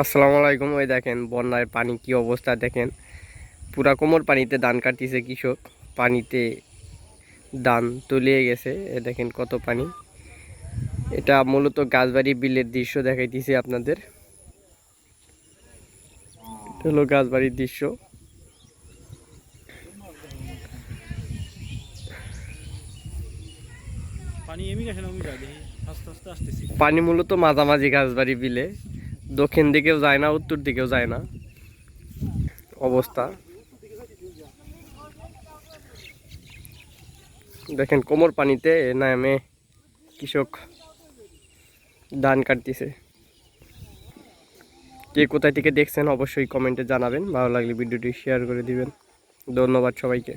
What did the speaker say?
আসসালামু আলাইকুম। ওই দেখেন বন্যার পানি কি অবস্থা দেখেন, পুরা কোমর পানিতে ধান কাটতেছে কৃষক, পানিতে ধান তলিয়ে গেছে। এ দেখেন কত পানি। এটা মূলত গাছবাড়ি বিলের দৃশ্য দেখাইতেছি আপনাদের। এটা হলো গাছবাড়ির দৃশ্য। পানি মূলত মাঝামাঝি গাছবাড়ি বিলে, দক্ষিণ দিকেও যায় না, উত্তর দিকেও যায় না অবস্থা। দেখেন কোমর পানিতে নামে কৃষক ধান কাটতেছে। কে কোথায় থেকে দেখছেন অবশ্যই কমেন্টে জানাবেন। ভালো লাগলে ভিডিওটি শেয়ার করে দিবেন। ধন্যবাদ সবাইকে।